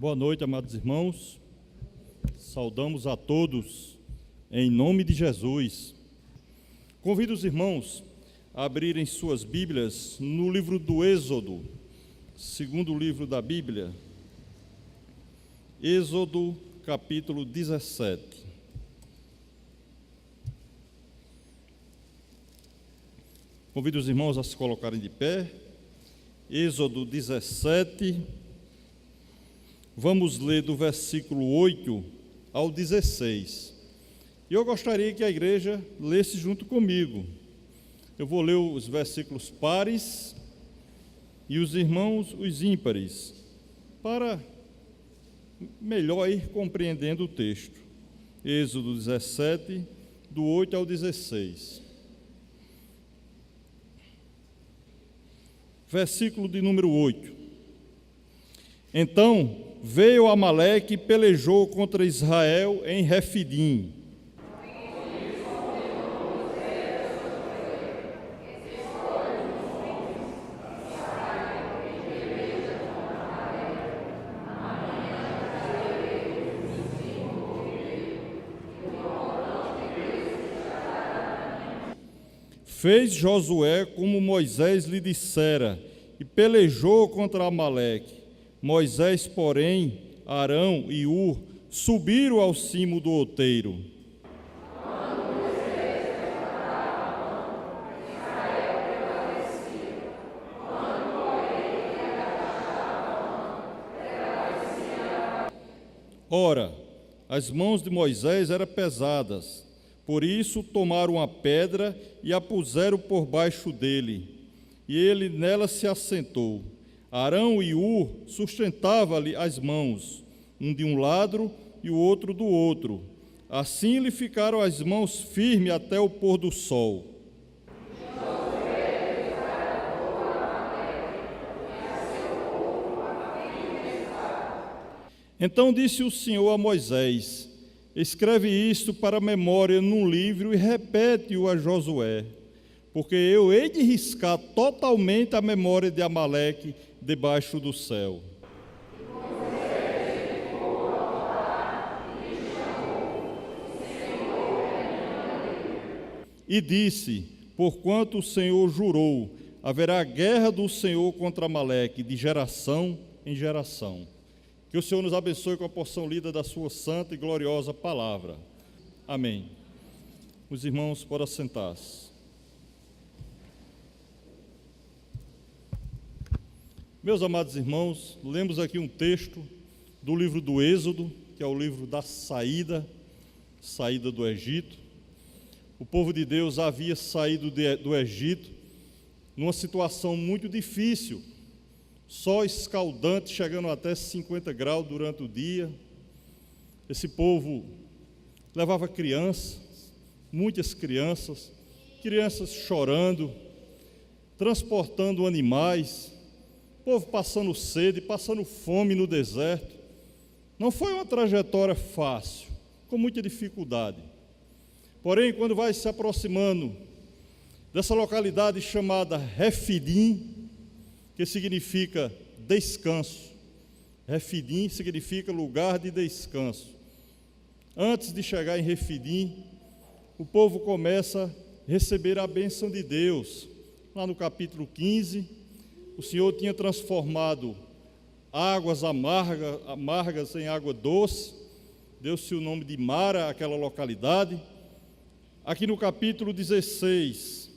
Boa noite, amados irmãos. Saudamos a todos em nome de Jesus. Convido os irmãos a abrirem suas Bíblias no livro do Êxodo, segundo livro da Bíblia, Êxodo, capítulo 17. Convido os irmãos a se colocarem de pé. Êxodo 17. Vamos ler do versículo 8 ao 16. E eu gostaria que a igreja lesse junto comigo. Eu vou ler os versículos pares e os irmãos os ímpares, para melhor ir compreendendo o texto. Êxodo 17, do 8 ao 16. Versículo de número 8. Então veio Amaleque e pelejou contra Israel em Refidim. Fez Josué como Moisés lhe dissera, e pelejou contra Amaleque. Moisés, porém, Arão e Ur subiram ao cimo do outeiro. Ora, as mãos de Moisés eram pesadas, por isso tomaram a pedra e a puseram por baixo dele, e ele nela se assentou. Arão e Ur sustentavam-lhe as mãos, um de um lado e o outro do outro. Assim lhe ficaram as mãos firmes até o pôr do sol. Então disse o Senhor a Moisés: escreve isto para memória num livro e repete-o a Josué, porque eu hei de riscar totalmente a memória de Amaleque debaixo do céu. E disse: porquanto o Senhor jurou, haverá guerra do Senhor contra Amaleque de geração em geração. Que o Senhor nos abençoe com a porção lida da sua santa e gloriosa palavra. Amém. Os irmãos podem assentar-se. Meus amados irmãos, lemos aqui um texto do livro do Êxodo, que é o livro da saída do Egito. O povo de Deus havia saído do Egito numa situação muito difícil, sol escaldante, chegando até 50 graus durante o dia. Esse povo levava crianças, muitas crianças chorando, transportando animais, o povo passando sede, passando fome no deserto. Não foi uma trajetória fácil, com muita dificuldade. Porém, quando vai se aproximando dessa localidade chamada Refidim, que significa descanso. Refidim significa lugar de descanso. Antes de chegar em Refidim, o povo começa a receber a bênção de Deus. Lá no capítulo 15, o Senhor tinha transformado águas amargas em água doce, deu-se o nome de Mara àquela localidade. Aqui no capítulo 16,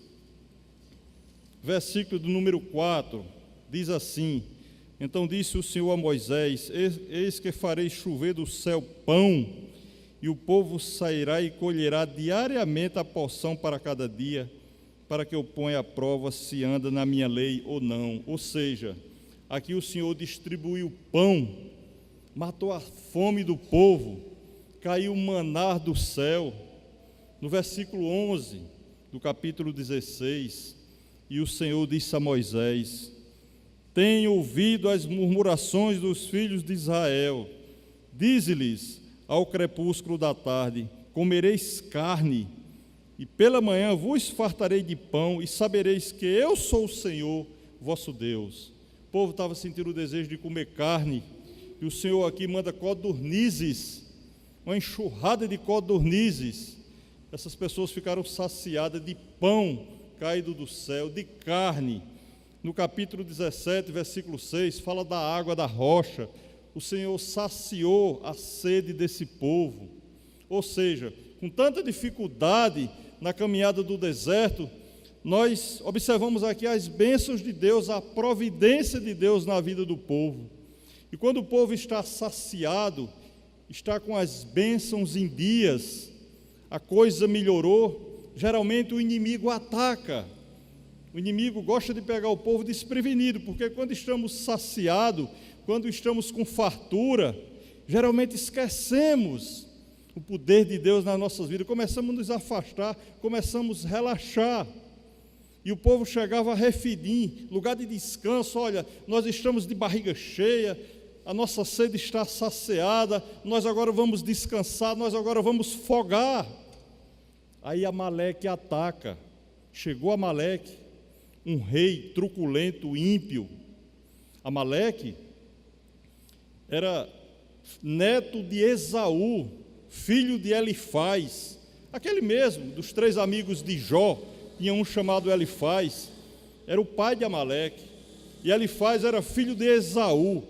versículo do número 4, diz assim: então disse o Senhor a Moisés: eis que farei chover do céu pão, e o povo sairá e colherá diariamente a porção para cada dia, para que eu ponha à prova se anda na minha lei ou não. Ou seja, aqui o Senhor distribuiu pão, matou a fome do povo, caiu o maná do céu. No versículo 11 do capítulo 16, e o Senhor disse a Moisés: tenho ouvido as murmurações dos filhos de Israel, dize-lhes ao crepúsculo da tarde: comereis carne, e pela manhã vos fartarei de pão, e sabereis que eu sou o Senhor, vosso Deus. O povo estava sentindo o desejo de comer carne, e o Senhor aqui manda codornizes, uma enxurrada de codornizes. Essas pessoas ficaram saciadas de pão caído do céu, de carne. No capítulo 17, versículo 6, fala da água da rocha. O Senhor saciou a sede desse povo. Ou seja, com tanta dificuldade na caminhada do deserto, nós observamos aqui as bênçãos de Deus, a providência de Deus na vida do povo. E quando o povo está saciado, está com as bênçãos em dias, a coisa melhorou, geralmente o inimigo ataca. O inimigo gosta de pegar o povo desprevenido, porque quando estamos saciados, quando estamos com fartura, geralmente esquecemos o poder de Deus nas nossas vidas, começamos a nos afastar, começamos a relaxar. E o povo chegava a Refidim, lugar de descanso. Olha, nós estamos de barriga cheia, a nossa sede está saciada, nós agora vamos descansar, nós agora vamos fogar. Aí Amaleque ataca. Chegou Amaleque, um rei truculento, ímpio. Amaleque era neto de Esaú, filho de Elifaz, aquele mesmo dos 3 amigos de Jó. Tinha um chamado Elifaz, era o pai de Amaleque, e Elifaz era filho de Esaú.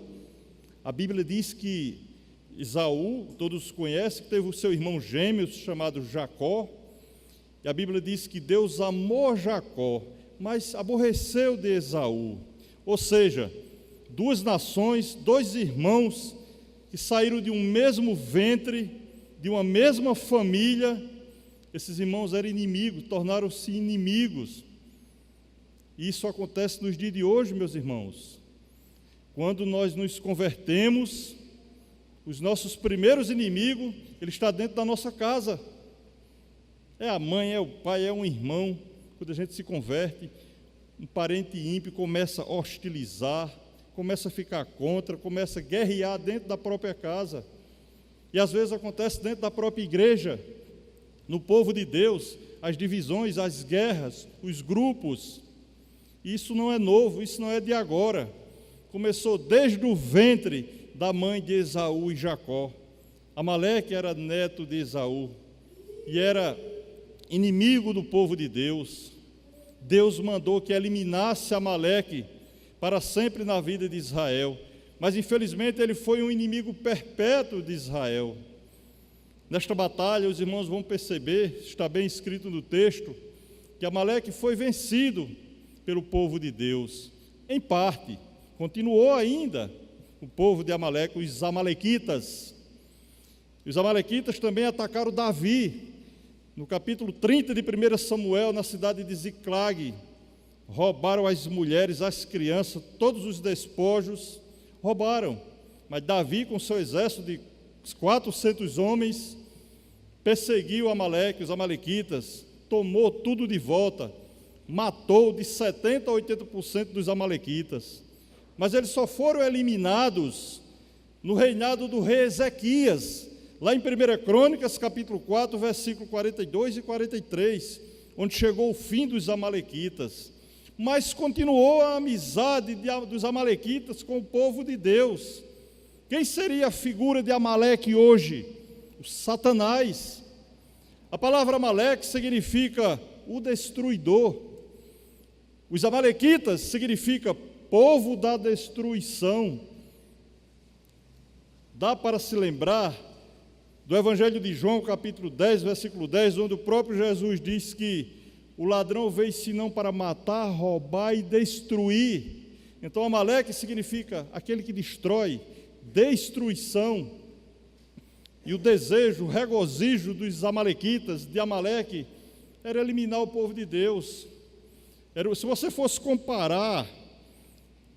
A Bíblia diz que Esaú, todos conhecem, que teve o seu irmão gêmeo chamado Jacó, e a Bíblia diz que Deus amou Jacó, mas aborreceu de Esaú. Ou seja, 2 nações, 2 irmãos que saíram de um mesmo ventre, de uma mesma família. Esses irmãos eram inimigos, tornaram-se inimigos. E isso acontece nos dias de hoje, meus irmãos. Quando nós nos convertemos, os nossos primeiros inimigos, ele está dentro da nossa casa. É a mãe, é o pai, é um irmão. Quando a gente se converte, um parente ímpio começa a hostilizar, começa a ficar contra, começa a guerrear dentro da própria casa. E às vezes acontece dentro da própria igreja. No povo de Deus, as divisões, as guerras, os grupos. Isso não é novo, isso não é de agora. Começou desde o ventre da mãe de Esaú e Jacó. Amaleque era neto de Esaú e era inimigo do povo de Deus. Deus mandou que eliminasse Amaleque para sempre na vida de Israel. Mas infelizmente ele foi um inimigo perpétuo de Israel. Nesta batalha, os irmãos vão perceber, está bem escrito no texto, que Amaleque foi vencido pelo povo de Deus. Em parte, continuou ainda o povo de Amaleque, os amalequitas. Os amalequitas também atacaram Davi, no capítulo 30 de 1 Samuel, na cidade de Ziclag. Roubaram as mulheres, as crianças, todos os despojos, roubaram. Mas Davi, com seu exército de 400 homens, perseguiu Amaleque, os amalequitas, tomou tudo de volta, matou de 70% a 80% dos amalequitas. Mas eles só foram eliminados no reinado do rei Ezequias, lá em 1 Crônicas, capítulo 4, versículo 42 e 43, onde chegou o fim dos amalequitas. Mas continuou a amizade dos amalequitas com o povo de Deus. Quem seria a figura de Amaleque hoje? O Satanás. A palavra Amaleque significa o destruidor. Os amalequitas significa povo da destruição. Dá para se lembrar do Evangelho de João, capítulo 10, versículo 10, onde o próprio Jesus diz que o ladrão veio senão para matar, roubar e destruir. Então Amaleque significa aquele que destrói, destruição. E o desejo, o regozijo dos amalequitas, de Amaleque, era eliminar o povo de Deus. Se você fosse comparar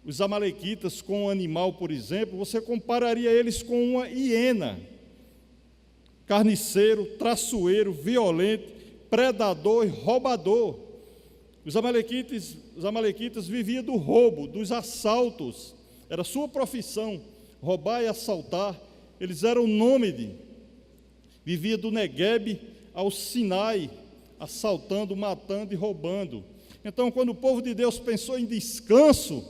os amalequitas com um animal, por exemplo, você compararia eles com uma hiena. Carniceiro, traiçoeiro, violento, predador e roubador. Os amalequitas viviam do roubo, dos assaltos. Era sua profissão, roubar e assaltar. Eles eram nômade. Vivia do Neguebe ao Sinai, assaltando, matando e roubando. Então, quando o povo de Deus pensou em descanso,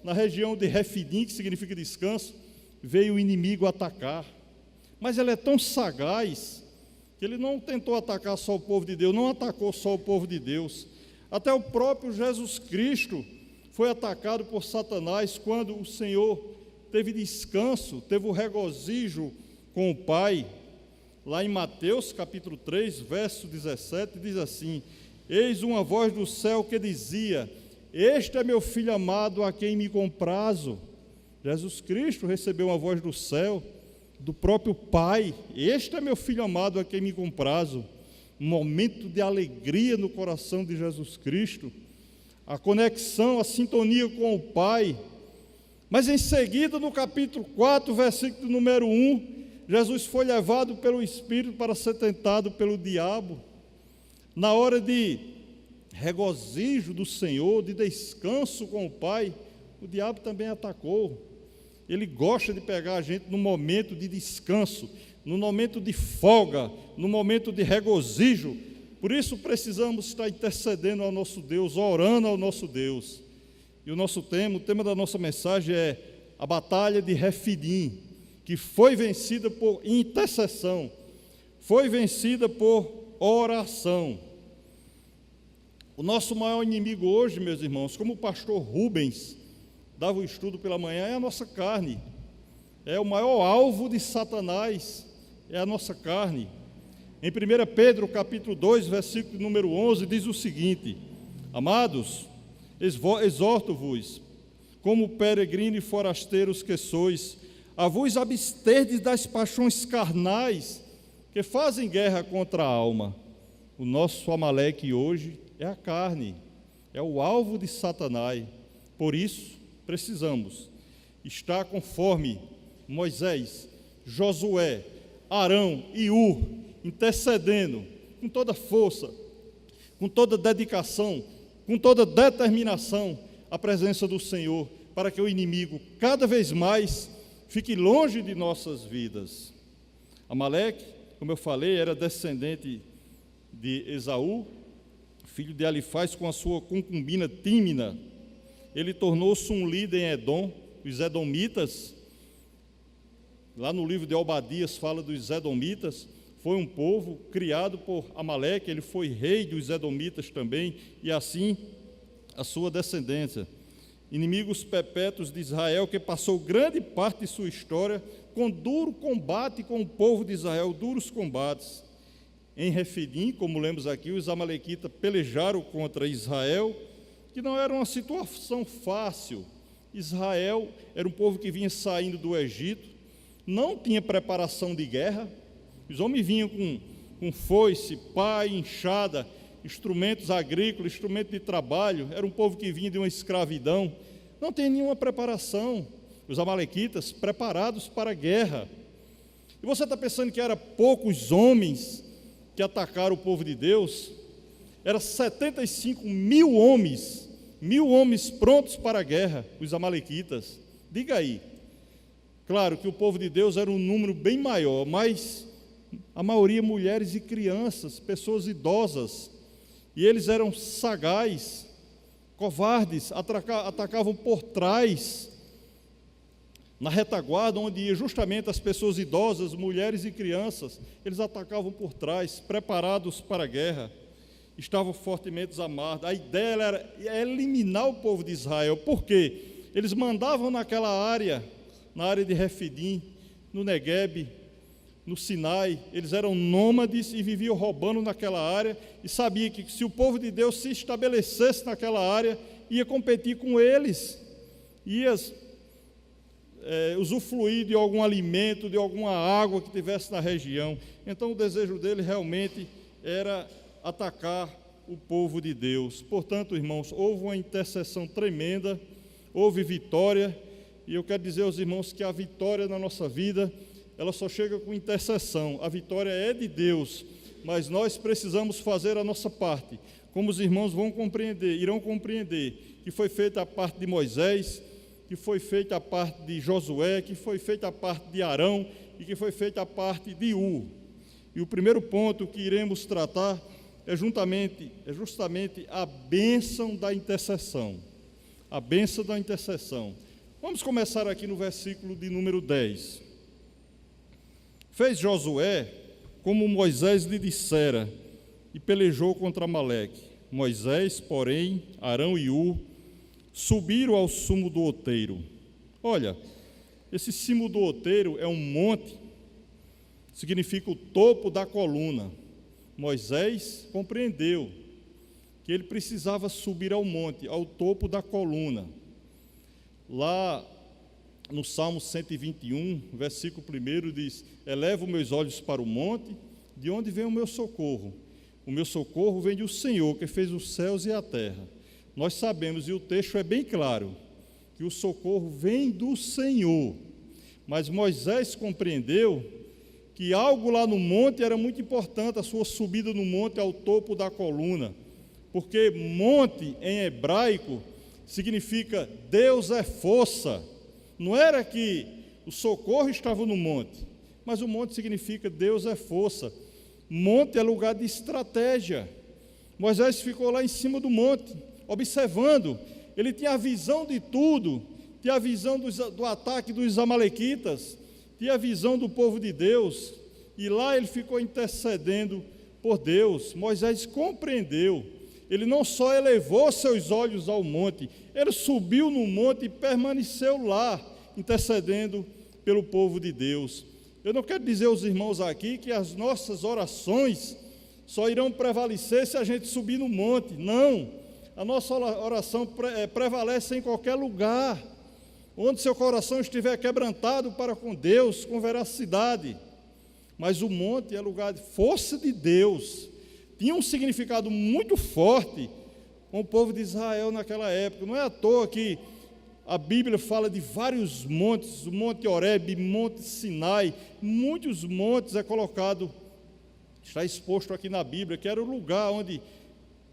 na região de Refidim, que significa descanso, veio o inimigo atacar. Mas ele é tão sagaz que ele não tentou atacar só o povo de Deus, não atacou só o povo de Deus. Até o próprio Jesus Cristo foi atacado por Satanás quando o Senhor teve descanso, teve o regozijo com o Pai. Lá em Mateus capítulo 3, verso 17, diz assim: eis uma voz do céu que dizia: este é meu filho amado, a quem me comprazo. Jesus Cristo recebeu uma voz do céu, do próprio Pai: este é meu filho amado, a quem me comprazo. Um momento de alegria no coração de Jesus Cristo, a conexão, a sintonia com o Pai. Mas em seguida, no capítulo 4, versículo número 1, Jesus foi levado pelo Espírito para ser tentado pelo diabo. Na hora de regozijo do Senhor, de descanso com o Pai, o diabo também atacou. Ele gosta de pegar a gente no momento de descanso, no momento de folga, no momento de regozijo. Por isso precisamos estar intercedendo ao nosso Deus, orando ao nosso Deus. E o tema da nossa mensagem é a batalha de Refidim, que foi vencida por intercessão, foi vencida por oração. O nosso maior inimigo hoje, meus irmãos, como o pastor Rubens dava o estudo pela manhã, é a nossa carne. É o maior alvo de Satanás, é a nossa carne. Em 1 Pedro capítulo 2, versículo número 11, diz o seguinte: amados, exorto-vos, como peregrinos e forasteiros que sois, a vos absterdes das paixões carnais que fazem guerra contra a alma. O nosso Amaleque hoje é a carne, é o alvo de Satanás. Por isso, precisamos estar conforme Moisés, Josué, Arão e Ur, intercedendo com toda força, com toda dedicação, com toda determinação, a presença do Senhor, para que o inimigo cada vez mais fique longe de nossas vidas. Amaleque, como eu falei, era descendente de Esaú, filho de Elifaz, com a sua concubina Tímina. Ele tornou-se um líder em Edom, os edomitas. Lá no livro de Obadias fala dos edomitas. Foi um povo criado por Amaleque, ele foi rei dos edomitas também, e assim a sua descendência. Inimigos perpétuos de Israel, que passou grande parte de sua história com duro combate com o povo de Israel, duros combates. Em Refidim, como lemos aqui, os amalequitas pelejaram contra Israel, que não era uma situação fácil. Israel era um povo que vinha saindo do Egito, não tinha preparação de guerra. Os homens vinham com foice, pá, enxada, instrumentos agrícolas, instrumentos de trabalho. Era um povo que vinha de uma escravidão, não tem nenhuma preparação. Os amalequitas preparados para a guerra. E você está pensando que eram poucos homens que atacaram o povo de Deus? Eram 75 mil homens prontos para a guerra, os amalequitas. Diga aí. Claro que o povo de Deus era um número bem maior, mas a maioria mulheres e crianças, pessoas idosas, e eles eram sagazes, covardes, atacavam por trás, na retaguarda, onde ia justamente as pessoas idosas, mulheres e crianças, eles atacavam por trás, preparados para a guerra, estavam fortemente armados. A ideia era eliminar o povo de Israel. Por quê? Eles mandavam naquela área, na área de Refidim, no Neguebe, no Sinai. Eles eram nômades e viviam roubando naquela área, e sabia que se o povo de Deus se estabelecesse naquela área, ia competir com eles, ia usufruir de algum alimento, de alguma água que tivesse na região. Então o desejo dele realmente era atacar o povo de Deus. Portanto, irmãos, houve uma intercessão tremenda, houve vitória. E eu quero dizer aos irmãos que a vitória na nossa vida, ela só chega com intercessão. A vitória é de Deus, mas nós precisamos fazer a nossa parte. Como os irmãos irão compreender, que foi feita a parte de Moisés, que foi feita a parte de Josué, que foi feita a parte de Arão e que foi feita a parte de Ur. E o primeiro ponto que iremos tratar é justamente a bênção da intercessão. A bênção da intercessão. Vamos começar aqui no versículo de número 10. Fez Josué como Moisés lhe dissera, e pelejou contra Amaleque. Moisés, porém, Arão e Ur subiram ao cume do outeiro. Olha, esse cume do outeiro é um monte, significa o topo da coluna. Moisés compreendeu que ele precisava subir ao monte, ao topo da coluna. Lá no Salmo 121, versículo 1 diz: eleva os meus olhos para o monte, de onde vem o meu socorro? O meu socorro vem do Senhor, que fez os céus e a terra. Nós sabemos, e o texto é bem claro, que o socorro vem do Senhor. Mas Moisés compreendeu que algo lá no monte era muito importante, a sua subida no monte ao topo da coluna. Porque monte, em hebraico, significa Deus é força. Não era que o socorro estava no monte, mas o monte significa Deus é força. Monte é lugar de estratégia. Moisés ficou lá em cima do monte, observando. Ele tinha a visão de tudo, tinha a visão do ataque dos amalequitas, tinha a visão do povo de Deus, e lá ele ficou intercedendo por Deus. Moisés compreendeu. Ele não só elevou seus olhos ao monte, ele subiu no monte e permaneceu lá, intercedendo pelo povo de Deus. Eu não quero dizer aos irmãos aqui que as nossas orações só irão prevalecer se a gente subir no monte. Não, a nossa oração prevalece em qualquer lugar, onde seu coração estiver quebrantado para com Deus, com veracidade. Mas o monte é lugar de força de Deus. Tinha um significado muito forte com o povo de Israel naquela época. Não é à toa que a Bíblia fala de vários montes, o Monte Horebe, Monte Sinai, muitos montes é colocado, está exposto aqui na Bíblia, que era o lugar onde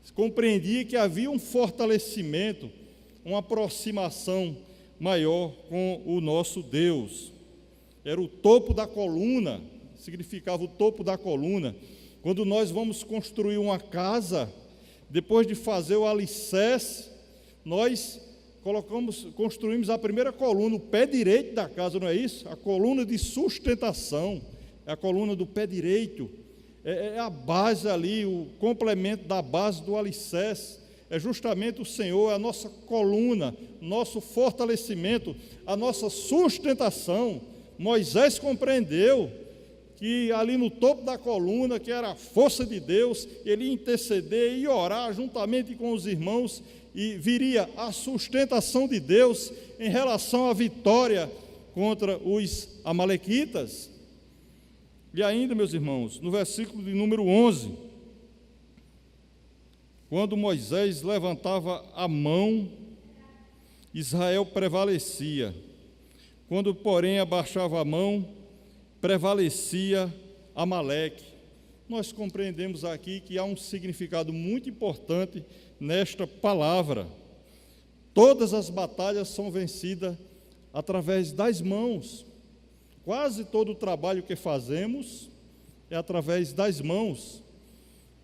se compreendia que havia um fortalecimento, uma aproximação maior com o nosso Deus. Era o topo da coluna, significava o topo da coluna. Quando nós vamos construir uma casa, depois de fazer o alicerce, nós construímos a primeira coluna, o pé direito da casa, não é isso? A coluna de sustentação, é a coluna do pé direito, é a base ali, o complemento da base do alicerce, é justamente o Senhor, a nossa coluna, nosso fortalecimento, a nossa sustentação. Moisés compreendeu que ali no topo da coluna, que era a força de Deus, ele ia interceder e orar juntamente com os irmãos, e viria a sustentação de Deus em relação à vitória contra os amalequitas. E ainda, meus irmãos, no versículo de número 11, quando Moisés levantava a mão, Israel prevalecia. Quando, porém, abaixava a mão, prevalecia Amaleque. Nós compreendemos aqui que há um significado muito importante nesta palavra. Todas as batalhas são vencidas através das mãos. Quase todo o trabalho que fazemos é através das mãos.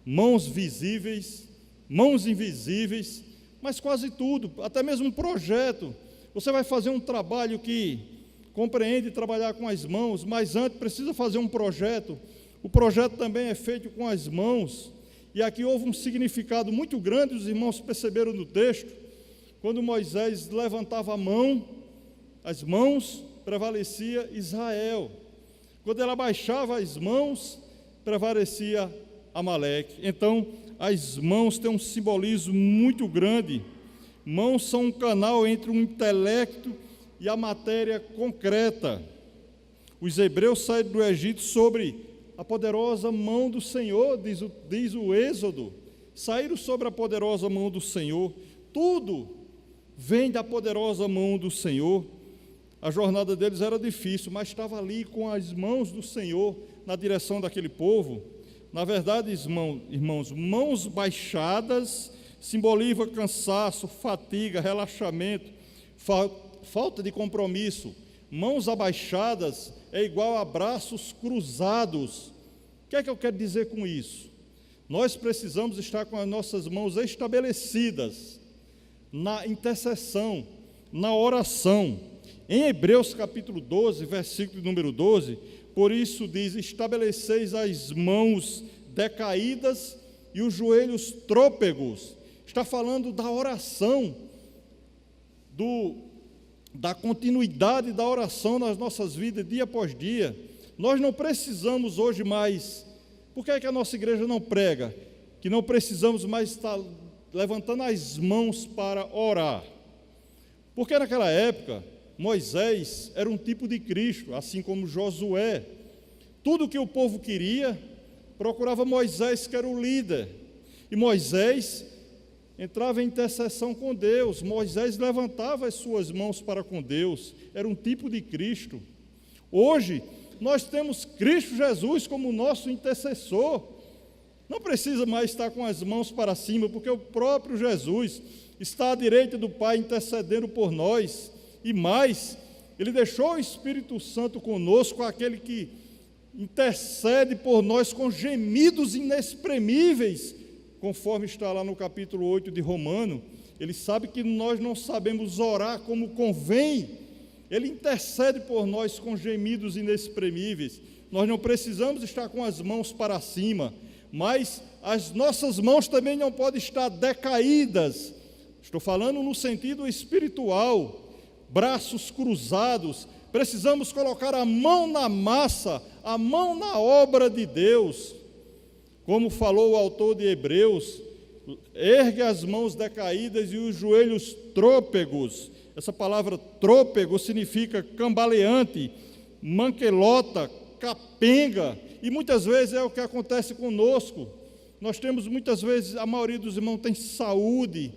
Mãos visíveis, mãos invisíveis, mas quase tudo, até mesmo um projeto. Você vai fazer um trabalho que compreende trabalhar com as mãos, mas antes precisa fazer um projeto. O projeto também é feito com as mãos. E aqui houve um significado muito grande, os irmãos perceberam no texto, quando Moisés levantava a mão, as mãos, prevalecia Israel. Quando ele abaixava as mãos, prevalecia Amaleque. Então, as mãos têm um simbolismo muito grande. Mãos são um canal entre o intelecto e a matéria concreta. Os hebreus saíram do Egito sobre a poderosa mão do Senhor, diz o Êxodo. Saíram sobre a poderosa mão do Senhor. Tudo vem da poderosa mão do Senhor. A jornada deles era difícil, mas estava ali com as mãos do Senhor na direção daquele povo. Na verdade, irmãos, mãos baixadas simboliza cansaço, fatiga, relaxamento, falta de compromisso. Mãos abaixadas é igual a braços cruzados. O que é que eu quero dizer com isso? Nós precisamos estar com as nossas mãos estabelecidas na intercessão, na oração. Em Hebreus capítulo 12, versículo número 12, por isso diz: estabeleceis as mãos decaídas e os joelhos trôpegos. Está falando da oração, da continuidade da oração nas nossas vidas, dia após dia. Nós não precisamos hoje mais. Por que é que a nossa igreja não prega? Que não precisamos mais estar levantando as mãos para orar. Porque naquela época, Moisés era um tipo de Cristo, assim como Josué. Tudo que o povo queria, procurava Moisés, que era o líder. E Moisés entrava em intercessão com Deus. Moisés levantava as suas mãos para com Deus. Era um tipo de Cristo. Hoje, nós temos Cristo Jesus como nosso intercessor. Não precisa mais estar com as mãos para cima, porque o próprio Jesus está à direita do Pai intercedendo por nós. E mais, Ele deixou o Espírito Santo conosco, aquele que intercede por nós com gemidos inexprimíveis, conforme está lá no capítulo 8 de Romano. Ele sabe que nós não sabemos orar como convém. Ele intercede por nós com gemidos inexprimíveis. Nós não precisamos estar com as mãos para cima, mas as nossas mãos também não podem estar decaídas. Estou falando no sentido espiritual, braços cruzados. Precisamos colocar a mão na massa, a mão na obra de Deus. Como falou o autor de Hebreus, ergue as mãos decaídas e os joelhos trôpegos. Essa palavra trôpego significa cambaleante, manquelota, capenga, e muitas vezes é o que acontece conosco. Nós temos muitas vezes, a maioria dos irmãos tem saúde,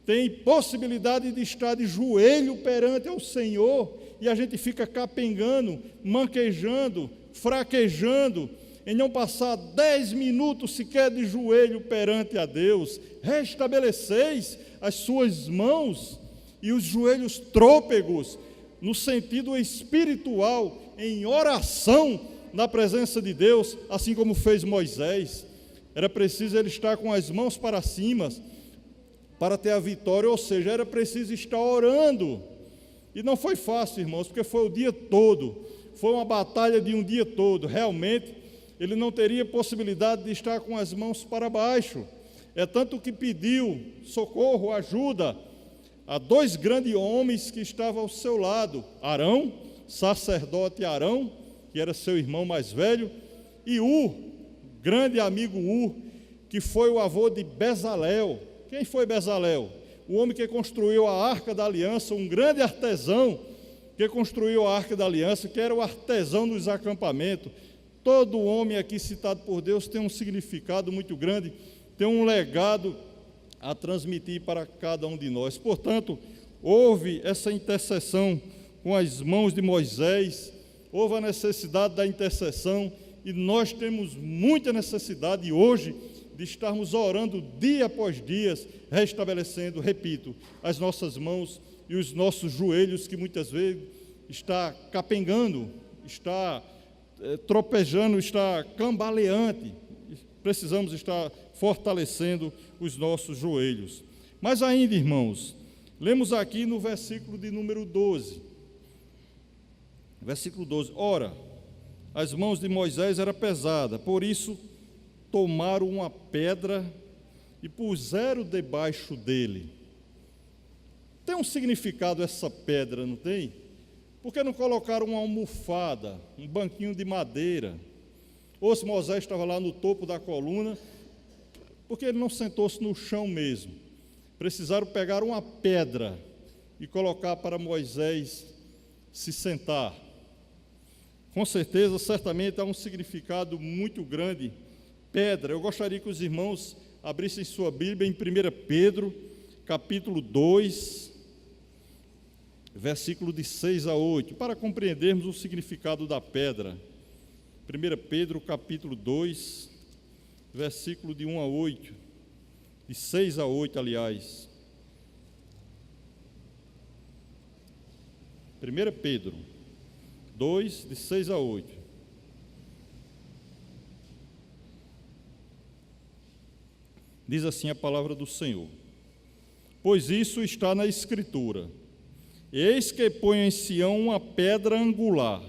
tem possibilidade de estar de joelho perante ao Senhor, e a gente fica capengando, manquejando, fraquejando, em não passar 10 minutos sequer de joelho perante a Deus. Restabeleceis as suas mãos e os joelhos trôpegos, no sentido espiritual, em oração na presença de Deus, assim como fez Moisés. Era preciso ele estar com as mãos para cima, para ter a vitória, ou seja, era preciso estar orando. E não foi fácil, irmãos, porque foi o dia todo, foi uma batalha de um dia todo. Realmente, ele não teria possibilidade de estar com as mãos para baixo. É tanto que pediu socorro, ajuda, a 2 grandes homens que estavam ao seu lado: Arão, sacerdote Arão, que era seu irmão mais velho, e grande amigo que foi o avô de Bezalel. Quem foi Bezalel? O homem que construiu a Arca da Aliança, um grande artesão que construiu a Arca da Aliança, que era o artesão dos acampamentos. Todo homem aqui citado por Deus tem um significado muito grande, tem um legado a transmitir para cada um de nós. Portanto, houve essa intercessão com as mãos de Moisés, houve a necessidade da intercessão, e nós temos muita necessidade hoje de estarmos orando dia após dia, restabelecendo, repito, as nossas mãos e os nossos joelhos, que muitas vezes está capengando, está tropejando, está cambaleante. Precisamos estar fortalecendo os nossos joelhos. Mas ainda, irmãos, lemos aqui no versículo de número 12. Versículo 12. Ora, as mãos de Moisés eram pesadas, por isso tomaram uma pedra e puseram debaixo dele. Tem um significado essa pedra, não tem? Por que não colocaram uma almofada, um banquinho de madeira? Ou se Moisés estava lá no topo da coluna, porque ele não sentou-se no chão mesmo? Precisaram pegar uma pedra e colocar para Moisés se sentar. Com certeza, certamente há um significado muito grande. Pedra. Eu gostaria que os irmãos abrissem sua Bíblia em 1 Pedro, capítulo 2, versículo de 6 a 8, para compreendermos o significado da pedra. 1 Pedro, capítulo 2, versículo de 1 a 8, de 6 a 8, aliás. 1 Pedro 2, de 6 a 8. Diz assim a palavra do Senhor: pois isso está na Escritura: Eis que ponho em Sião uma pedra angular,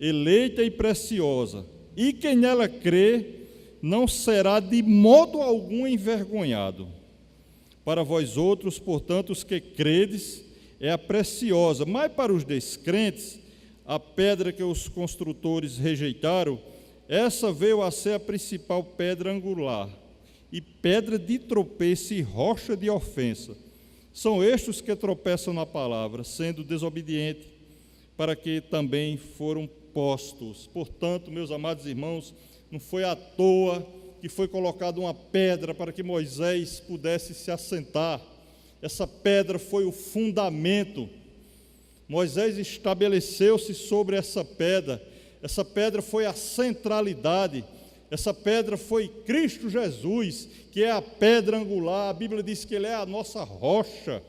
eleita e preciosa, e quem nela crê não será de modo algum envergonhado. Para vós outros, portanto, os que credes, é a preciosa, mas para os descrentes, a pedra que os construtores rejeitaram, essa veio a ser a principal pedra angular, e pedra de tropeço e rocha de ofensa. São estes que tropeçam na palavra, sendo desobedientes, para que também foram postos. Portanto, meus amados irmãos, não foi à toa que foi colocada uma pedra para que Moisés pudesse se assentar. Essa pedra foi o fundamento. Moisés estabeleceu-se sobre essa pedra foi a centralidade, essa pedra foi Cristo Jesus, que é a pedra angular. A Bíblia diz que Ele é a nossa rocha.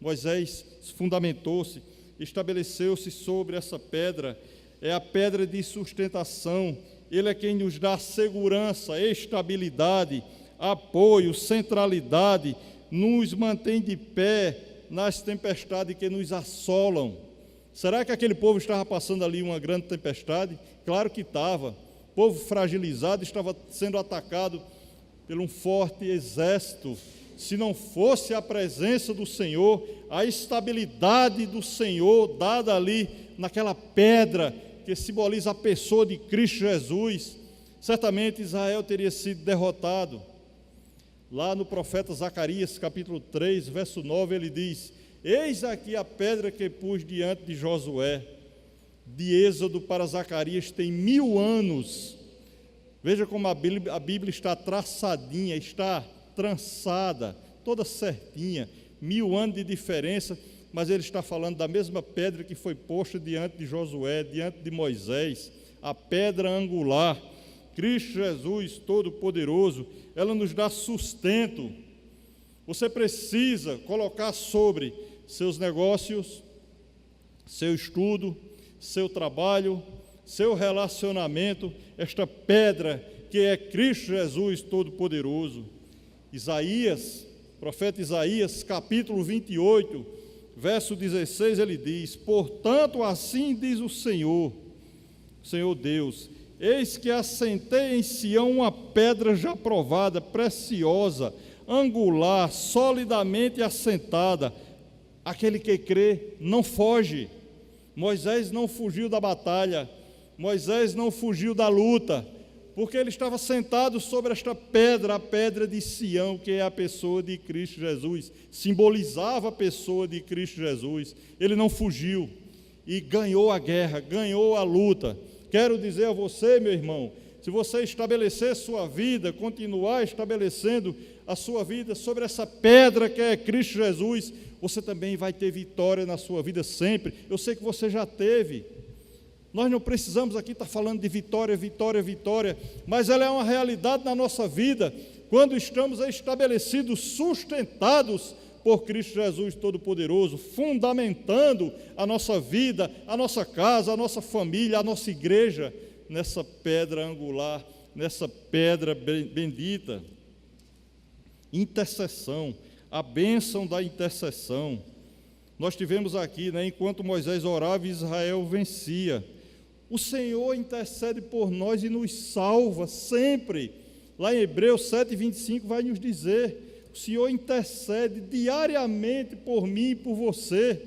Moisés fundamentou-se, estabeleceu-se sobre essa pedra, é a pedra de sustentação. Ele é quem nos dá segurança, estabilidade, apoio, centralidade, nos mantém de pé nas tempestades que nos assolam. Será que aquele povo estava passando ali uma grande tempestade? Claro que estava. O povo fragilizado estava sendo atacado por um forte exército. Se não fosse a presença do Senhor, a estabilidade do Senhor dada ali naquela pedra que simboliza a pessoa de Cristo Jesus, certamente Israel teria sido derrotado. Lá no profeta Zacarias, capítulo 3, verso 9, ele diz: eis aqui a pedra que pus diante de Josué. De Êxodo para Zacarias tem 1000 anos. Veja como a Bíblia está traçadinha, está trançada, toda certinha, 1000 anos de diferença, mas ele está falando da mesma pedra que foi posta diante de Josué, diante de Moisés, a pedra angular, Cristo Jesus Todo-Poderoso. Ela nos dá sustento. Você precisa colocar sobre seus negócios, seu estudo, seu trabalho, seu relacionamento, esta pedra que é Cristo Jesus Todo-Poderoso. Isaías, profeta Isaías, capítulo 28, verso 16, ele diz: portanto, assim diz o Senhor Deus, eis que assentei em Sião uma pedra já provada, preciosa, angular, solidamente assentada. Aquele que crê não foge. Moisés não fugiu da batalha, Moisés não fugiu da luta, porque ele estava sentado sobre esta pedra, a pedra de Sião, que é a pessoa de Cristo Jesus, simbolizava a pessoa de Cristo Jesus. Ele não fugiu e ganhou a guerra, ganhou a luta. Quero dizer a você, meu irmão, se você estabelecer sua vida, continuar estabelecendo a sua vida sobre essa pedra que é Cristo Jesus, você também vai ter vitória na sua vida sempre. Eu sei que você já teve. Nós não precisamos aqui estar falando de vitória, vitória, vitória, mas ela é uma realidade na nossa vida, quando estamos estabelecidos, sustentados por Cristo Jesus Todo-Poderoso, fundamentando a nossa vida, a nossa casa, a nossa família, a nossa igreja, nessa pedra angular, nessa pedra bendita. Intercessão, a bênção da intercessão. Nós tivemos aqui, enquanto Moisés orava, Israel vencia. O Senhor intercede por nós e nos salva sempre. Lá em Hebreus 7:25 vai nos dizer: o Senhor intercede diariamente por mim e por você.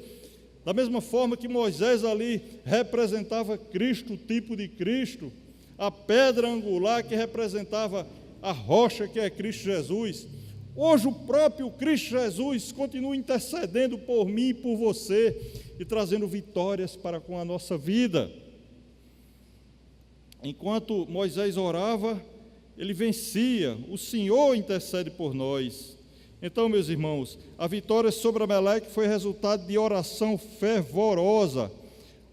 Da mesma forma que Moisés ali representava Cristo, o tipo de Cristo, a pedra angular que representava a rocha que é Cristo Jesus. Hoje o próprio Cristo Jesus continua intercedendo por mim e por você e trazendo vitórias para com a nossa vida. Enquanto Moisés orava, ele vencia. O Senhor intercede por nós. Então, meus irmãos, a vitória sobre Amaleque foi resultado de oração fervorosa.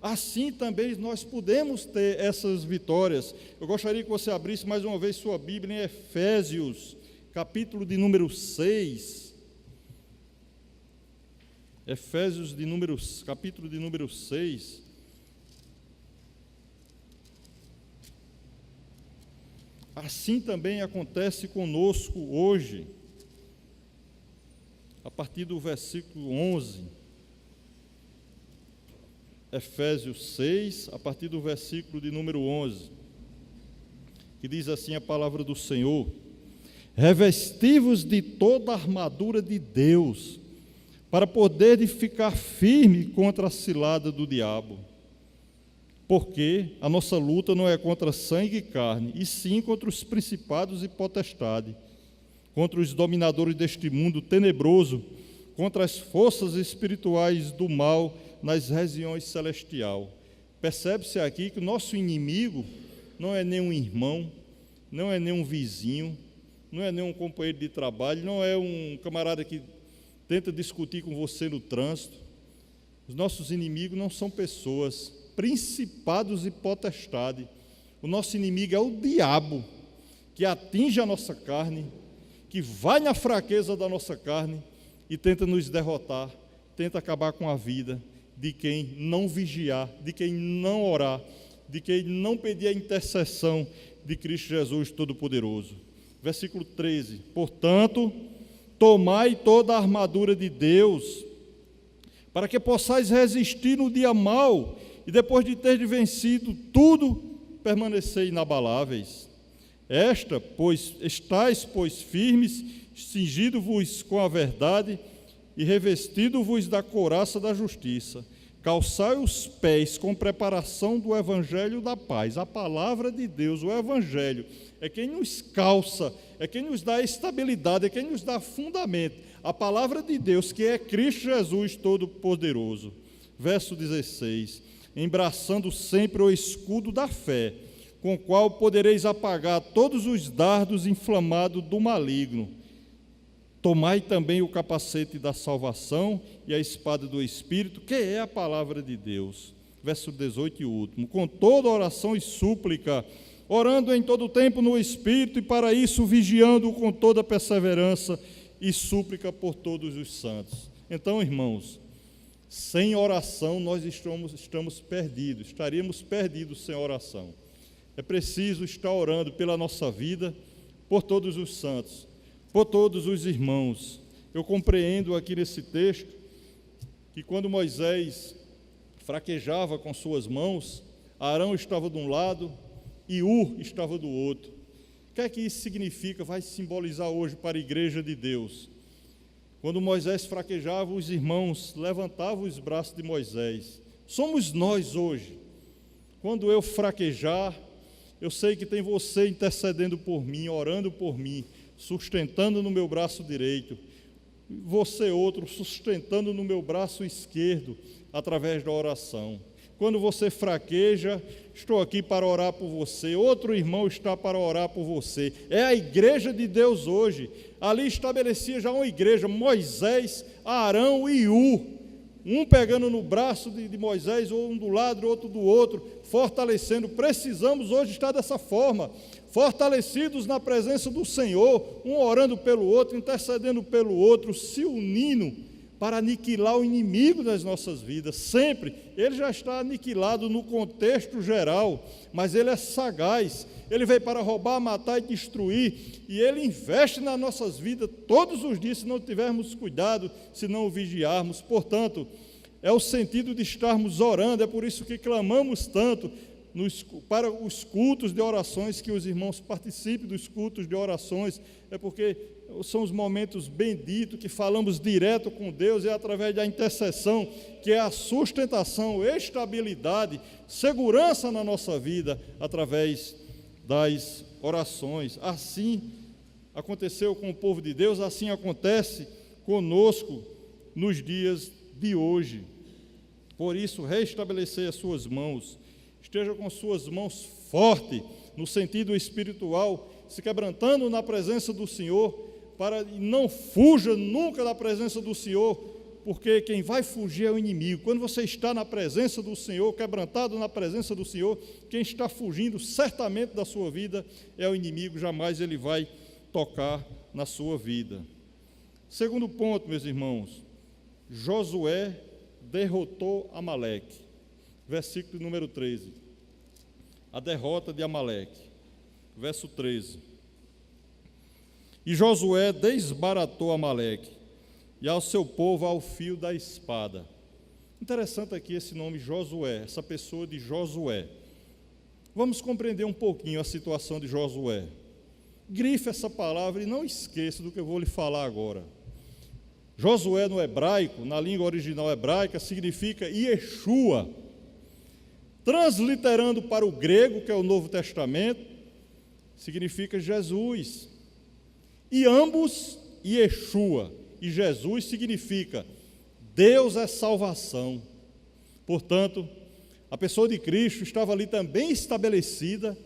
Assim também nós podemos ter essas vitórias. Eu gostaria que você abrisse mais uma vez sua Bíblia em Efésios, capítulo de número 6. Efésios, capítulo de número 6. Assim também acontece conosco hoje. A partir do versículo 11. Efésios 6, a partir do versículo de número 11, que diz assim a palavra do Senhor: revesti-vos de toda a armadura de Deus, para poder ficar firme contra a cilada do diabo. Porque a nossa luta não é contra sangue e carne, e sim contra os principados e potestades, contra os dominadores deste mundo tenebroso, contra as forças espirituais do mal nas regiões celestiais. Percebe-se aqui que o nosso inimigo não é nem um irmão, não é nem um vizinho, não é nem um companheiro de trabalho, não é um camarada que tenta discutir com você no trânsito. Os nossos inimigos não são pessoas, principados e potestades. O nosso inimigo é o diabo, que atinge a nossa carne, que vai na fraqueza da nossa carne e tenta nos derrotar, tenta acabar com a vida de quem não vigiar, de quem não orar, de quem não pedir a intercessão de Cristo Jesus Todo-Poderoso. Versículo 13: portanto, tomai toda a armadura de Deus, para que possais resistir no dia mau, e depois de ter vencido tudo, permaneceis inabaláveis. Estais, pois, firmes, cingido-vos com a verdade, e revestido-vos da couraça da justiça. Calçai os pés com preparação do evangelho da paz. A palavra de Deus, o evangelho, é quem nos calça, é quem nos dá estabilidade, é quem nos dá fundamento. A palavra de Deus, que é Cristo Jesus Todo-Poderoso. Verso 16: embraçando sempre o escudo da fé, com o qual podereis apagar todos os dardos inflamados do maligno. Tomai também o capacete da salvação e a espada do Espírito, que é a palavra de Deus. Verso 18 e último: com toda oração e súplica, orando em todo o tempo no Espírito, e para isso vigiando com toda perseverança e súplica por todos os santos. Então, irmãos, sem oração nós estamos perdidos, estaríamos perdidos sem oração. É preciso estar orando pela nossa vida, por todos os santos, por todos os irmãos. Eu compreendo aqui nesse texto que quando Moisés fraquejava com suas mãos, Arão estava de um lado e Ur estava do outro. O que é que isso significa? Vai simbolizar hoje para a igreja de Deus. Quando Moisés fraquejava, os irmãos levantavam os braços de Moisés. Somos nós hoje. Quando eu fraquejar, eu sei que tem você intercedendo por mim, orando por mim, sustentando no meu braço direito, você outro sustentando no meu braço esquerdo, através da oração. Quando você fraqueja, estou aqui para orar por você, outro irmão está para orar por você. É a igreja de Deus hoje. Ali estabelecia já uma igreja, Moisés, Arão e Ur, um pegando no braço de Moisés, ou um do lado, outro do outro, fortalecendo. Precisamos hoje estar dessa forma, fortalecidos na presença do Senhor, um orando pelo outro, intercedendo pelo outro, se unindo para aniquilar o inimigo das nossas vidas. Sempre, ele já está aniquilado no contexto geral, mas ele é sagaz, ele veio para roubar, matar e destruir, e ele investe nas nossas vidas todos os dias, se não tivermos cuidado, se não o vigiarmos. Portanto, é o sentido de estarmos orando, é por isso que clamamos tanto para os cultos de orações, que os irmãos participem dos cultos de orações, é porque são os momentos benditos que falamos direto com Deus, é através da intercessão, que é a sustentação, estabilidade, segurança na nossa vida, através das orações. Assim aconteceu com o povo de Deus, assim acontece conosco nos dias de hoje. Por isso, restabelecer as suas mãos, esteja com suas mãos fortes, no sentido espiritual, se quebrantando na presença do Senhor, para não fuja nunca da presença do Senhor, porque quem vai fugir é o inimigo. Quando você está na presença do Senhor, quebrantado na presença do Senhor, quem está fugindo certamente da sua vida é o inimigo, jamais ele vai tocar na sua vida. Segundo ponto, meus irmãos, Josué derrotou Amaleque. Versículo número 13. A derrota de Amaleque. Verso 13. E Josué desbaratou Amaleque, e ao seu povo ao fio da espada. Interessante aqui esse nome Josué, essa pessoa de Josué. Vamos compreender um pouquinho a situação de Josué. Grife essa palavra e não esqueça do que eu vou lhe falar agora. Josué no hebraico, na língua original hebraica, significa Yeshua. Transliterando para o grego, que é o Novo Testamento, significa Jesus. E ambos, Yeshua e Jesus, significa Deus é salvação. Portanto, a pessoa de Cristo estava ali também estabelecida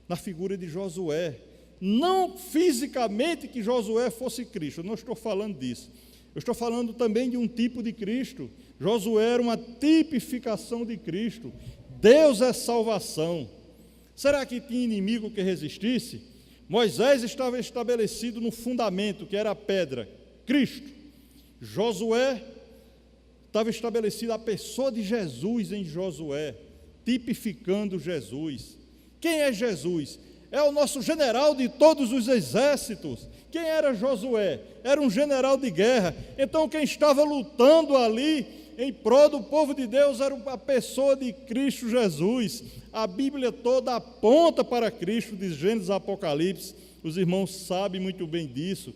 na figura de Josué. Não fisicamente que Josué fosse Cristo, eu não estou falando disso. Eu estou falando também de um tipo de Cristo. Josué era uma tipificação de Cristo. Deus é salvação. Será que tinha inimigo que resistisse? Moisés estava estabelecido no fundamento, que era a pedra, Cristo. Josué estava estabelecida a pessoa de Jesus em Josué, tipificando Jesus. Quem é Jesus? É o nosso general de todos os exércitos. Quem era Josué? Era um general de guerra. Então quem estava lutando ali em prol do povo de Deus era a pessoa de Cristo Jesus. A Bíblia toda aponta para Cristo, de Gênesis a Apocalipse. Os irmãos sabem muito bem disso.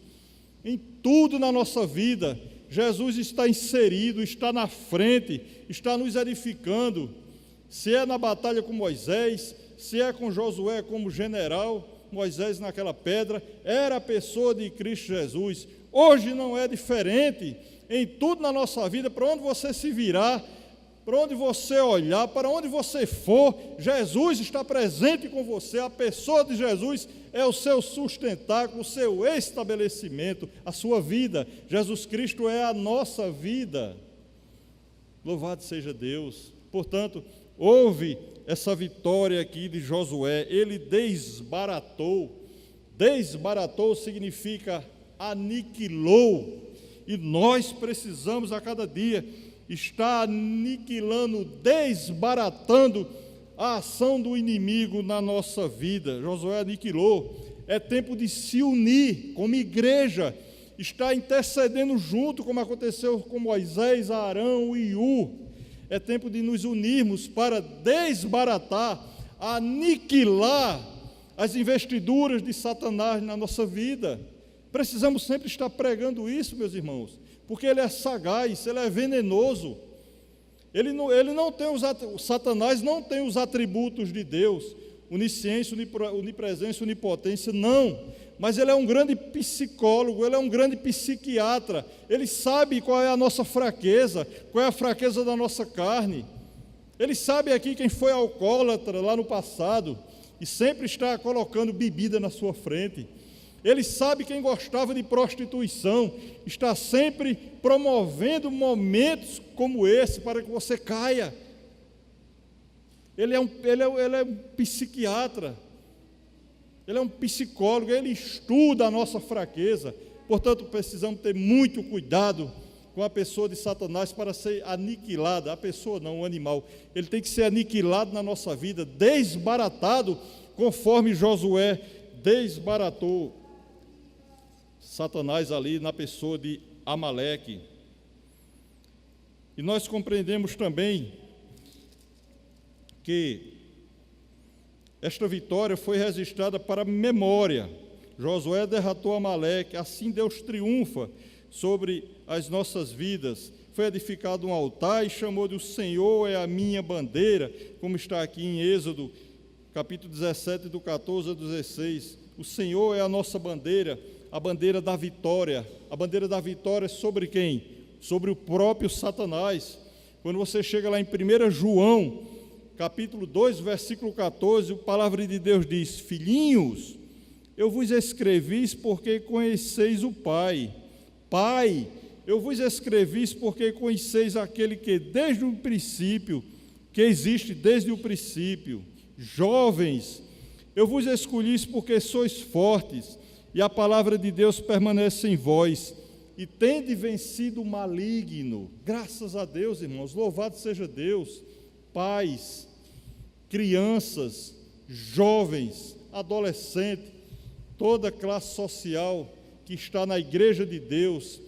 Em tudo na nossa vida, Jesus está inserido, está na frente, está nos edificando. Se é na batalha com Moisés, se é com Josué como general, Moisés naquela pedra, era a pessoa de Cristo Jesus. Hoje não é diferente. Em tudo na nossa vida, para onde você se virar, para onde você olhar, para onde você for, Jesus está presente com você. A pessoa de Jesus é o seu sustentáculo, o seu estabelecimento, a sua vida. Jesus Cristo é a nossa vida. Louvado seja Deus. Portanto, houve essa vitória aqui de Josué. Ele desbaratou. Desbaratou significa aniquilou. E nós precisamos a cada dia estar aniquilando, desbaratando a ação do inimigo na nossa vida. Josué aniquilou. É tempo de se unir como igreja, estar intercedendo junto, como aconteceu com Moisés, Arão e Iú. É tempo de nos unirmos para desbaratar, aniquilar as investiduras de Satanás na nossa vida. Precisamos sempre estar pregando isso, meus irmãos, porque ele é sagaz, ele é venenoso. Ele não tem Satanás não tem os atributos de Deus, onisciência, onipresença, onipotência, não. Mas ele é um grande psicólogo, ele é um grande psiquiatra. Ele sabe qual é a nossa fraqueza, qual é a fraqueza da nossa carne. Ele sabe aqui quem foi alcoólatra lá no passado e sempre está colocando bebida na sua frente. Ele sabe quem gostava de prostituição, está sempre promovendo momentos como esse para que você caia. Ele é um psiquiatra, ele é um psicólogo, ele estuda a nossa fraqueza. Portanto, precisamos ter muito cuidado com a pessoa de Satanás para ser aniquilada. A pessoa não, o animal. Ele tem que ser aniquilado na nossa vida, desbaratado, conforme Josué desbaratou Satanás ali na pessoa de Amaleque. E nós compreendemos também que esta vitória foi registrada para memória. Josué derrotou Amaleque, assim Deus triunfa sobre as nossas vidas. Foi edificado um altar e chamou de o Senhor é a minha bandeira, como está aqui em Êxodo, capítulo 17, do 14 ao 16. O Senhor é a nossa bandeira, a bandeira da vitória. A bandeira da vitória sobre quem? Sobre o próprio Satanás. Quando você chega lá em 1 João, capítulo 2, versículo 14, a palavra de Deus diz: filhinhos, eu vos escrevi porque conheceis o Pai. Pai, eu vos escrevi porque conheceis aquele que desde o princípio, que existe desde o princípio. Jovens, eu vos escolhi porque sois fortes, e a palavra de Deus permanece em vós, e tende vencido o maligno. Graças a Deus, irmãos, louvado seja Deus. Pais, crianças, jovens, adolescentes, toda classe social que está na igreja de Deus,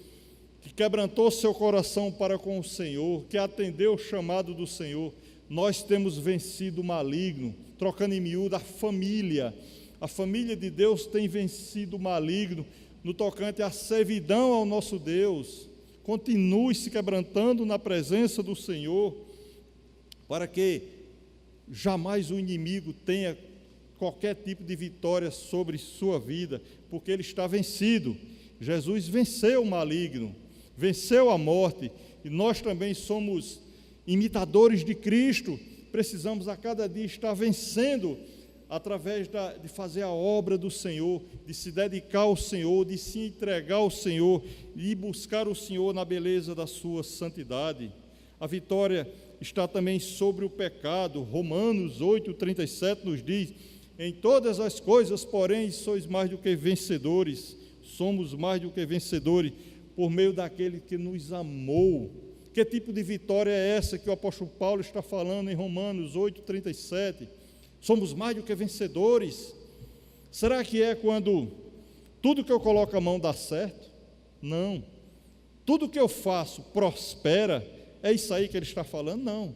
que quebrantou seu coração para com o Senhor, que atendeu o chamado do Senhor, nós temos vencido o maligno. Trocando em miúdo, a família de Deus tem vencido o maligno no tocante à servidão ao nosso Deus. Continue se quebrantando na presença do Senhor, para que jamais o inimigo tenha qualquer tipo de vitória sobre sua vida, porque ele está vencido. Jesus venceu o maligno, venceu a morte, e nós também somos imitadores de Cristo. Precisamos a cada dia estar vencendo através de fazer a obra do Senhor, de se dedicar ao Senhor, de se entregar ao Senhor e buscar o Senhor na beleza da sua santidade. A vitória está também sobre o pecado. Romanos 8:37 nos diz: em todas as coisas, porém, sois mais do que vencedores, somos mais do que vencedores, por meio daquele que nos amou. Que tipo de vitória é essa que o apóstolo Paulo está falando em Romanos 8:37? Somos mais do que vencedores. Será que é quando tudo que eu coloco a mão dá certo? Não. Tudo que eu faço prospera? É isso aí que ele está falando? Não.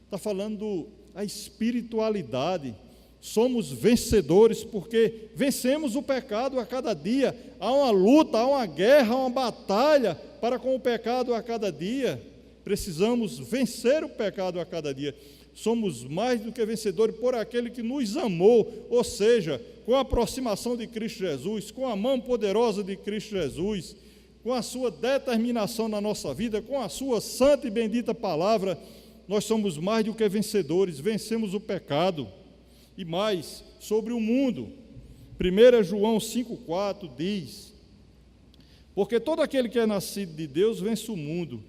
Está falando a espiritualidade. Somos vencedores porque vencemos o pecado a cada dia. Há uma luta, há uma guerra, há uma batalha para com o pecado a cada dia. Precisamos vencer o pecado a cada dia. Somos mais do que vencedores por aquele que nos amou, ou seja, com a aproximação de Cristo Jesus, com a mão poderosa de Cristo Jesus, com a sua determinação na nossa vida, com a sua santa e bendita palavra, nós somos mais do que vencedores, vencemos o pecado. E mais, sobre o mundo, 1 João 5,4 diz: porque todo aquele que é nascido de Deus vence o mundo.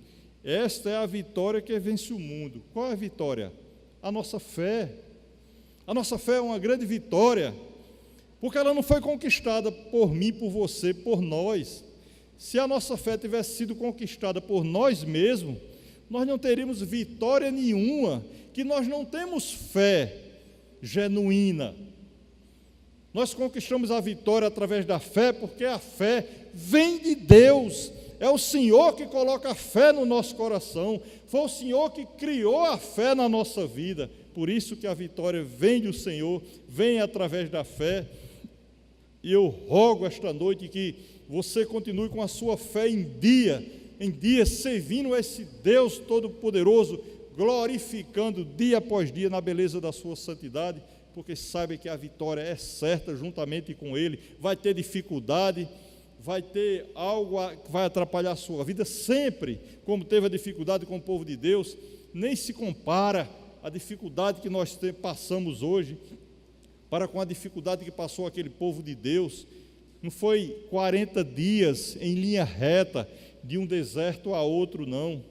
Esta é a vitória que vence o mundo. Qual é a vitória? A nossa fé. A nossa fé é uma grande vitória, porque ela não foi conquistada por mim, por você, por nós. Se a nossa fé tivesse sido conquistada por nós mesmos, nós não teríamos vitória nenhuma, que nós não temos fé genuína. Nós conquistamos a vitória através da fé, porque a fé vem de Deus. É o Senhor que coloca a fé no nosso coração. Foi o Senhor que criou a fé na nossa vida. Por isso que a vitória vem do Senhor, vem através da fé. E eu rogo esta noite que você continue com a sua fé em dia, servindo esse Deus Todo-Poderoso, glorificando dia após dia na beleza da sua santidade, porque sabe que a vitória é certa juntamente com Ele. Vai ter dificuldade, vai ter algo que vai atrapalhar a sua vida sempre, como teve a dificuldade com o povo de Deus. Nem se compara a dificuldade que nós passamos hoje para com a dificuldade que passou aquele povo de Deus. Não foi 40 dias em linha reta de um deserto a outro, não.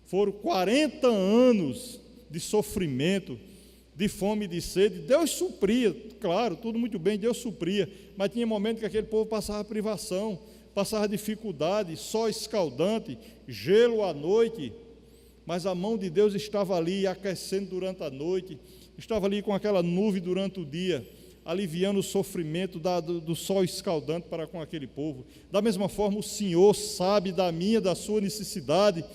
Foram 40 anos de sofrimento, de fome e de sede. Deus supria, claro, tudo muito bem, Deus supria, mas tinha momentos que aquele povo passava privação, passava dificuldade, sol escaldante, gelo à noite, mas a mão de Deus estava ali aquecendo durante a noite, estava ali com aquela nuvem durante o dia, aliviando o sofrimento do sol escaldante para com aquele povo. Da mesma forma, o Senhor sabe da minha, da sua necessidade,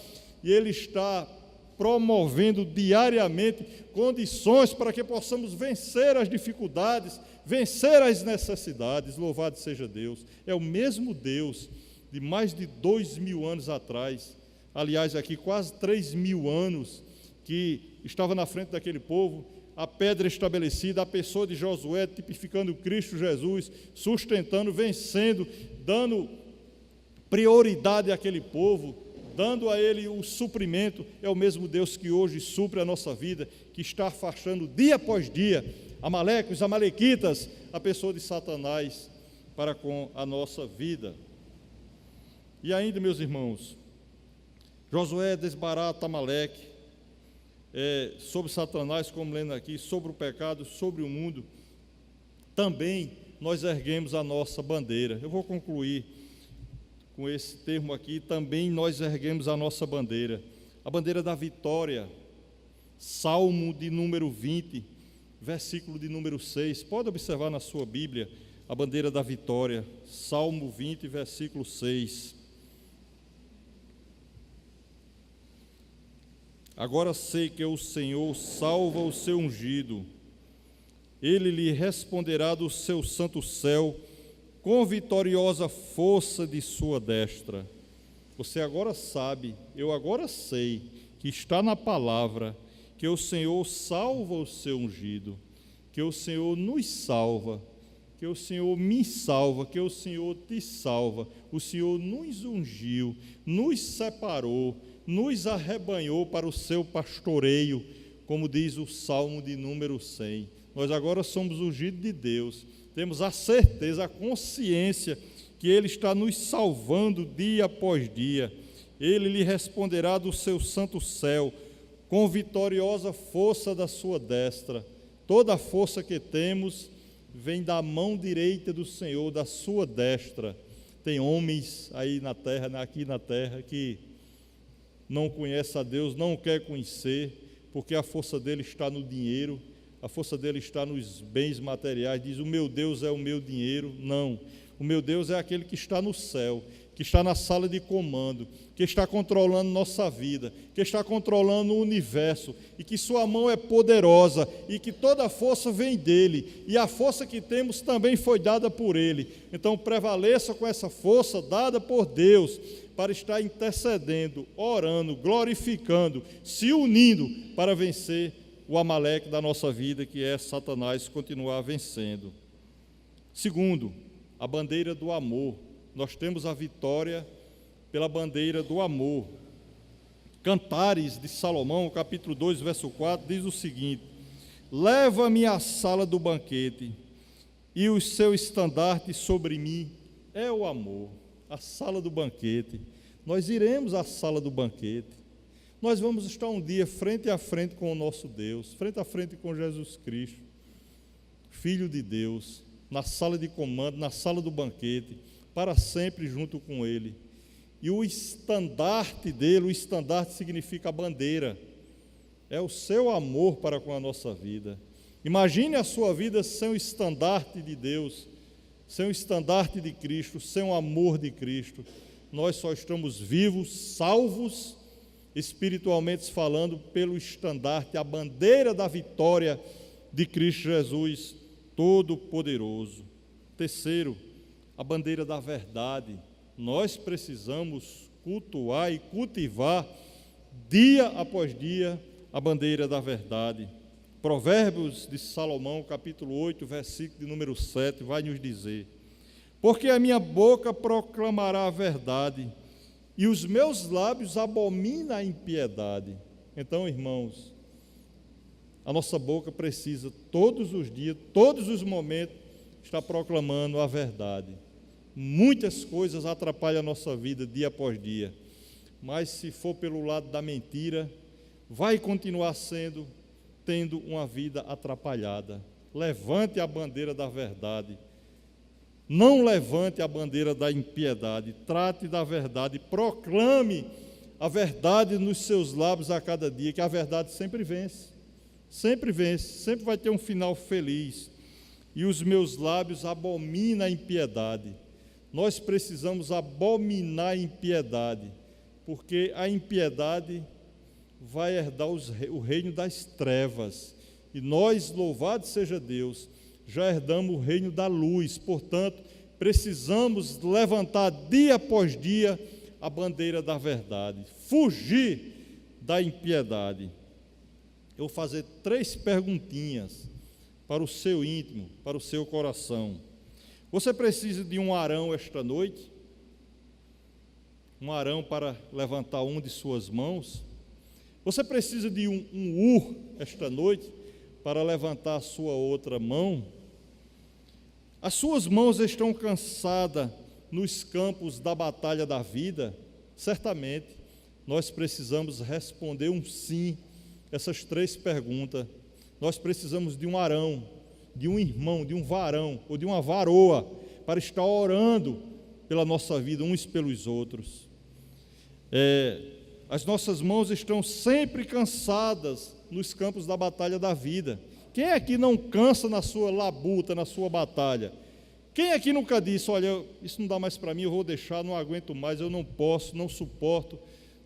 e Ele está promovendo diariamente condições para que possamos vencer as dificuldades, vencer as necessidades. Louvado seja Deus. É o mesmo Deus de mais de 2.000 anos atrás, aliás, aqui quase 3.000 anos, que estava na frente daquele povo, a pedra estabelecida, a pessoa de Josué, tipificando Cristo Jesus, sustentando, vencendo, dando prioridade àquele povo, dando a ele o suprimento. É o mesmo Deus que hoje supre a nossa vida, que está afastando dia após dia os amalequitas, a pessoa de Satanás para com a nossa vida. E ainda, meus irmãos, Josué desbarata Amaleque, sobre Satanás, como lendo aqui, sobre o pecado, sobre o mundo. Também nós erguemos a nossa bandeira. Eu vou concluir com esse termo aqui. Também nós erguemos a nossa bandeira, a bandeira da vitória. Salmo de número 20, versículo de número 6. Pode observar na sua Bíblia a bandeira da vitória. Salmo 20, versículo 6. Agora sei que o Senhor salva o seu ungido. Ele lhe responderá do seu santo céu, com vitoriosa força de sua destra. Você agora sabe, eu agora sei, que está na palavra, que o Senhor salva o seu ungido, que o Senhor nos salva, que o Senhor me salva, que o Senhor te salva. O Senhor nos ungiu, nos separou, nos arrebanhou para o seu pastoreio, como diz o Salmo de número 100. Nós agora somos ungidos de Deus, temos a certeza, a consciência que Ele está nos salvando dia após dia. Ele lhe responderá do seu santo céu, com vitoriosa força da sua destra. Toda a força que temos vem da mão direita do Senhor, da sua destra. Tem homens aí na terra, aqui na terra, que não conhecem a Deus, não quer conhecer, porque a força dele está no dinheiro, a força dele está nos bens materiais. Diz: o meu Deus é o meu dinheiro. Não, o meu Deus é aquele que está no céu, que está na sala de comando, que está controlando nossa vida, que está controlando o universo, e que sua mão é poderosa, e que toda a força vem dele, e a força que temos também foi dada por ele. Então prevaleça com essa força dada por Deus, para estar intercedendo, orando, glorificando, se unindo para vencer o Amaleque da nossa vida, que é Satanás, continuar vencendo. Segundo, a bandeira do amor. Nós temos a vitória pela bandeira do amor. Cantares de Salomão, capítulo 2, verso 4, diz o seguinte: leva-me à sala do banquete, e o seu estandarte sobre mim é o amor. A sala do banquete. Nós iremos à sala do banquete. Nós vamos estar um dia frente a frente com o nosso Deus, frente a frente com Jesus Cristo, Filho de Deus, na sala de comando, na sala do banquete, para sempre junto com Ele. E o estandarte dele, o estandarte significa a bandeira, é o seu amor para com a nossa vida. Imagine a sua vida sem o estandarte de Deus, sem o estandarte de Cristo, sem o amor de Cristo. Nós só estamos vivos, salvos, espiritualmente falando, pelo estandarte, a bandeira da vitória de Cristo Jesus, Todo-Poderoso. Terceiro, a bandeira da verdade. Nós precisamos cultuar e cultivar, dia após dia, a bandeira da verdade. Provérbios de Salomão, capítulo 8, versículo de número 7, vai nos dizer: porque a minha boca proclamará a verdade, e os meus lábios abominam a impiedade. Então, irmãos, a nossa boca precisa todos os dias, todos os momentos, estar proclamando a verdade. Muitas coisas atrapalham a nossa vida dia após dia, mas se for pelo lado da mentira, vai continuar tendo uma vida atrapalhada. Levante a bandeira da verdade. Não levante a bandeira da impiedade, trate da verdade, proclame a verdade nos seus lábios a cada dia, que a verdade sempre vence, sempre vai ter um final feliz. E os meus lábios abominam a impiedade. Nós precisamos abominar a impiedade, porque a impiedade vai herdar o reino das trevas, e nós, louvado seja Deus, já herdamos o reino da luz. Portanto, precisamos levantar dia após dia a bandeira da verdade, fugir da impiedade. Eu vou fazer 3 perguntinhas para o seu íntimo, para o seu coração. Você precisa de um Arão esta noite? Um Arão para levantar um de suas mãos? Você precisa de um Ur esta noite para levantar a sua outra mão? As suas mãos estão cansadas nos campos da batalha da vida? Certamente, nós precisamos responder um sim, essas 3 perguntas. Nós precisamos de um Arão, de um irmão, de um varão ou de uma varoa para estar orando pela nossa vida uns pelos outros. As nossas mãos estão sempre cansadas nos campos da batalha da vida. Quem aqui não cansa na sua labuta, na sua batalha? Quem aqui nunca disse: olha, isso não dá mais para mim, eu vou deixar, não aguento mais, eu não posso, não suporto,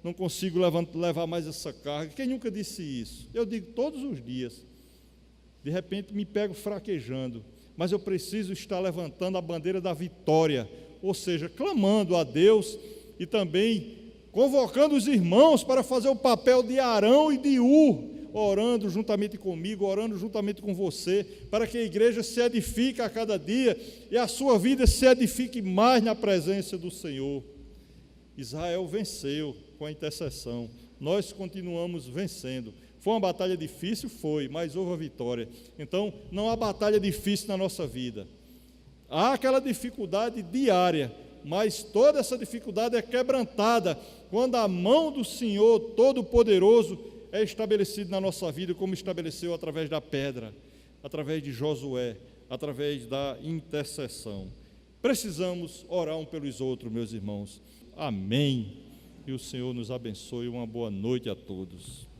não consigo levar mais essa carga. Quem nunca disse isso? Eu digo todos os dias. De repente me pego fraquejando, mas eu preciso estar levantando a bandeira da vitória, ou seja, clamando a Deus e também convocando os irmãos para fazer o papel de Arão e de Ur, orando juntamente comigo, orando juntamente com você, para que a igreja se edifique a cada dia e a sua vida se edifique mais na presença do Senhor. Israel venceu com a intercessão, nós continuamos vencendo. Foi uma batalha difícil? Foi, mas houve a vitória. Então, não há batalha difícil na nossa vida. Há aquela dificuldade diária, mas toda essa dificuldade é quebrantada quando a mão do Senhor Todo-Poderoso é estabelecida na nossa vida, como estabeleceu através da pedra, através de Josué, através da intercessão. Precisamos orar um pelos outros, meus irmãos. Amém. E o Senhor nos abençoe. Uma boa noite a todos.